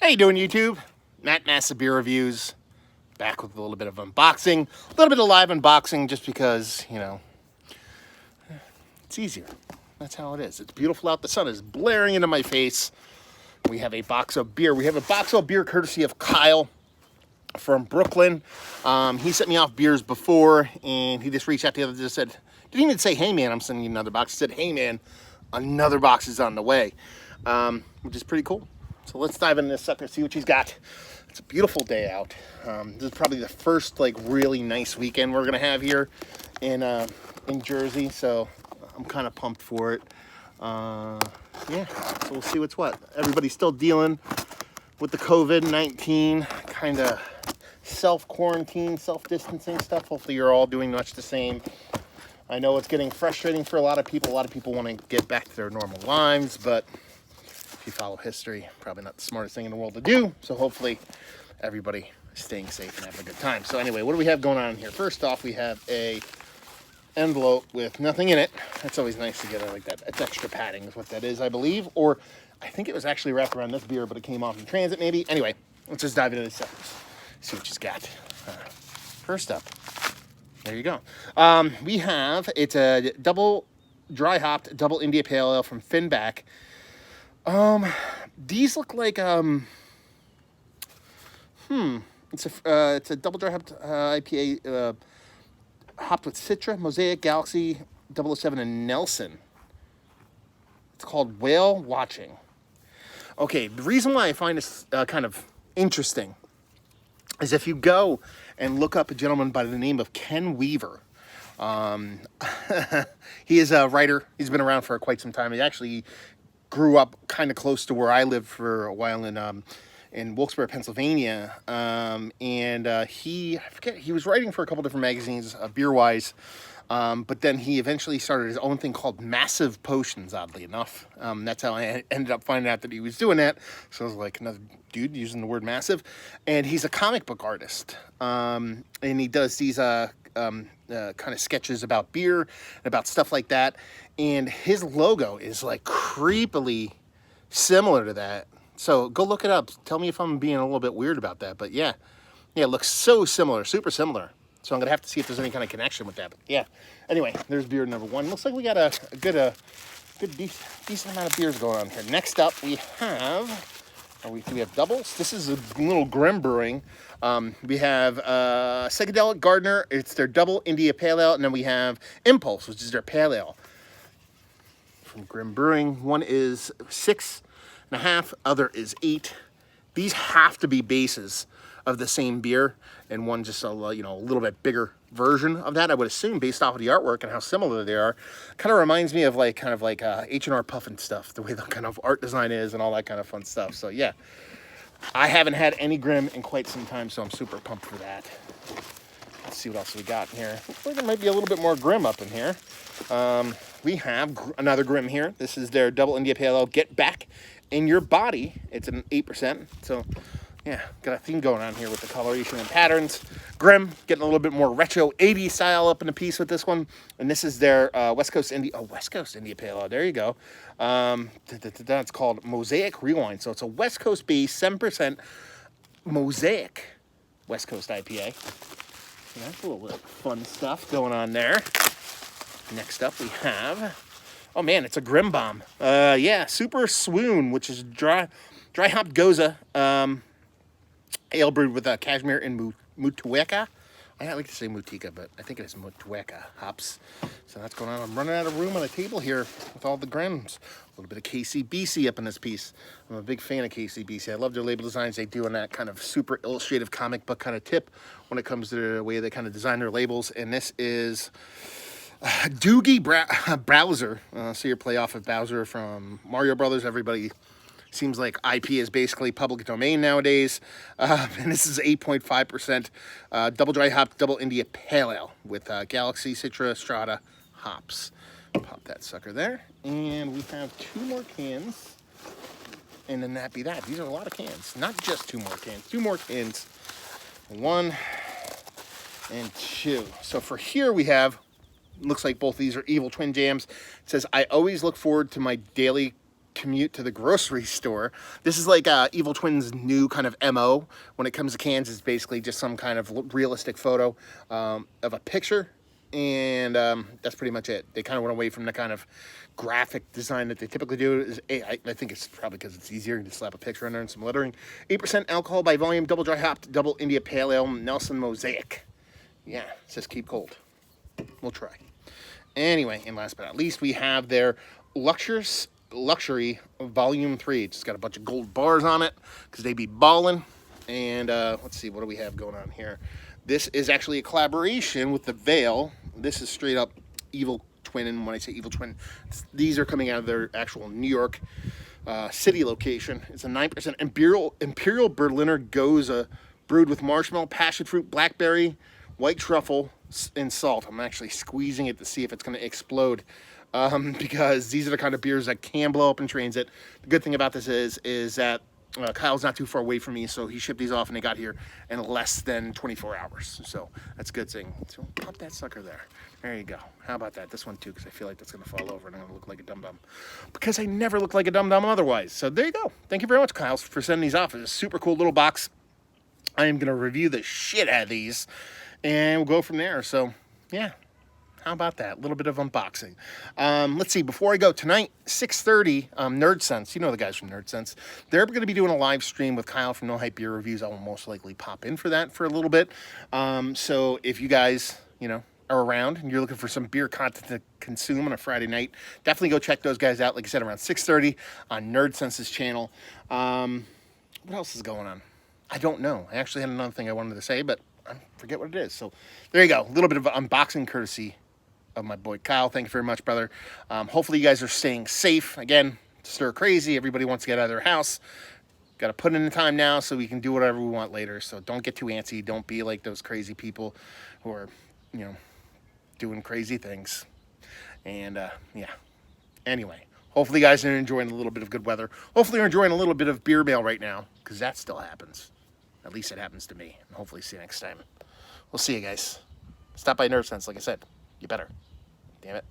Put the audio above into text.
How you doing, YouTube? Matt Massive Beer Reviews, back with a little bit of unboxing, a little bit of live unboxing, just because, you know, it's easier. That's how it is. It's beautiful out. The sun is blaring into my face. We have a box of beer. We have a box of beer courtesy of Kyle from Brooklyn. He sent me off beers before, and he just reached out the other day and said, didn't even say, hey man, I'm sending you another box. He said, hey man, another box is on the way, which is pretty cool. So let's dive into this sucker, see what she's got. It's a beautiful day out. This is probably the first like really nice weekend we're gonna have here in Jersey, so I'm kind of pumped for it. Yeah, so we'll see what's what. Everybody's still dealing with the COVID-19 kind of self-quarantine, self-distancing stuff. Hopefully you're all doing much the same. I know it's getting frustrating for a lot of people. A lot of people want to get back to their normal lives, but if you follow history, probably not the smartest thing in the world to do. So hopefully everybody is staying safe and having a good time. So anyway, what do we have going on here? First off, we have a envelope with nothing in it. That's always nice to get it like that. It's extra padding is what that is, I believe. Or I think it was actually wrapped around this beer, but it came off in transit maybe. Anyway, let's just dive into the suckers. See what she's got. First up, there you go. We have, it's a double dry hopped double India Pale Ale from Finback. These look like, it's a double dry hopped IPA, hopped with Citra, Mosaic, Galaxy, 007, and Nelson. It's called Whale Watching. Okay, the reason why I find this kind of interesting is if you go and look up a gentleman by the name of Ken Weaver. He is a writer. He's been around for quite some time. He actually grew up kind of close to where I lived for a while in Wilkes-Barre, Pennsylvania. I forget, he was writing for a couple different magazines, beer-wise. But then he eventually started his own thing called Massive Potions, oddly enough. That's how I ended up finding out that he was doing that. So I was like, another dude using the word massive. And he's a comic book artist. And he does these kind of sketches about beer and about stuff like that. And his logo is like creepily similar to that. So go look it up. Tell me if I'm being a little bit weird about that. But yeah, it looks so similar, super similar. So I'm going to have to see if there's any kind of connection with that. But yeah, anyway, there's beer number one. Looks like we got a good decent amount of beers going on here. Next up, we have, do we have doubles? This is a little Grimm Brewing. We have Psychedelic Gardener. It's their double India Pale Ale. And then we have Impulse, which is their Pale Ale from Grimm Brewing. One is 6.5, other is 8. These have to be bases of the same beer, and one just a little bit bigger version of that, I would assume, based off of the artwork and how similar they are. Kind of reminds me of like H&R Puffin stuff, the way the kind of art design is and all that kind of fun stuff. So yeah, I haven't had any Grimm in quite some time, so I'm super pumped for that. Let's see what else we got in here. Looks like there might be a little bit more Grimm up in here. We have another Grimm here. This is their double India Pale Ale, Get Back in Your Body. It's an 8%, so yeah, got a theme going on here with the coloration and patterns. Grimm getting a little bit more retro 80s style up in the piece with this one. And this is their West Coast India Pale Ale. There you go. It's called Mosaic Rewind. So it's a West Coast based 7% Mosaic West Coast IPA. So that's a little bit of fun stuff going on there. Next up we have, oh man, it's a Grimm Bomb. Yeah, Super Swoon, which is dry hopped Goza. Ale brewed with cashmere and Motueka. I like to say Mutika, but I think it is Motueka hops. So that's going on. I'm running out of room on the table here with all the Grimms. A little bit of KCBC up in this piece. I'm a big fan of KCBC. I love their label designs they do on that kind of super illustrative comic book kind of tip when it comes to the way they kind of design their labels. And this is Doogie Bowser. So your play off of Bowser from Mario Brothers. Everybody seems like IP is basically public domain nowadays. And this is 8.5% double dry hop, double India Pale Ale with Galaxy, Citra, Strata hops. Pop that sucker there. And we have 2 more cans. And then that be that. These are a lot of cans. Not just 2 more cans. 2 more cans. 1 and 2. So for here we have, looks like both these are Evil Twin Jams. It says, I always look forward to my daily commute to the grocery store. This is like Evil Twin's new kind of MO when it comes to cans. It's basically just some kind of realistic photo of a picture, and that's pretty much it. They kind of went away from the kind of graphic design that they typically do. I think it's probably because it's easier to slap a picture under and some lettering. 8% alcohol by volume, double dry hopped, double India Pale Ale, Nelson Mosaic. Yeah, it says keep cold. We'll try. Anyway, and last but not least, we have their Luxury Volume 3. It's got a bunch of gold bars on it because they be ballin'. And let's see, what do we have going on here? This is actually a collaboration with the Veil. This is straight up Evil Twin, and when I say Evil Twin, these are coming out of their actual New York City location. It's a 9% Imperial Berliner Goza, brewed with marshmallow, passion fruit, blackberry, white truffle, and salt. I'm actually squeezing it to see if it's going to explode, because these are the kind of beers that can blow up in transit. The good thing about this is that Kyle's not too far away from me, so he shipped these off and they got here in less than 24 hours. So that's a good thing. So pop that sucker there. There you go. How about that? This one too, because I feel like that's going to fall over and I'm going to look like a dum-dum. Because I never look like a dum-dum otherwise. So there you go. Thank you very much, Kyle, for sending these off. It's a super cool little box. I am going to review the shit out of these, and we'll go from there. So, yeah. How about that? A little bit of unboxing. Let's see. Before I go, tonight, 6:30, Nerd Sense. You know the guys from Nerd Sense. They're going to be doing a live stream with Kyle from No Hype Beer Reviews. I will most likely pop in for that for a little bit. So if you guys, are around and you're looking for some beer content to consume on a Friday night, definitely go check those guys out. Like I said, around 6:30 on Nerd Sense's channel. What else is going on? I don't know. I actually had another thing I wanted to say, but I forget what it is. So there you go. A little bit of unboxing courtesy of my boy Kyle. Thank you very much, brother. Hopefully you guys are staying safe. Again, stir crazy. Everybody wants to get out of their house. Got to put in the time now so we can do whatever we want later. So don't get too antsy. Don't be like those crazy people who are, doing crazy things. And, yeah. Anyway, hopefully you guys are enjoying a little bit of good weather. Hopefully you're enjoying a little bit of beer mail right now, because that still happens. At least it happens to me. And hopefully see you next time. We'll see you guys. Stop by Nerd Sense, like I said. You better. Damn it.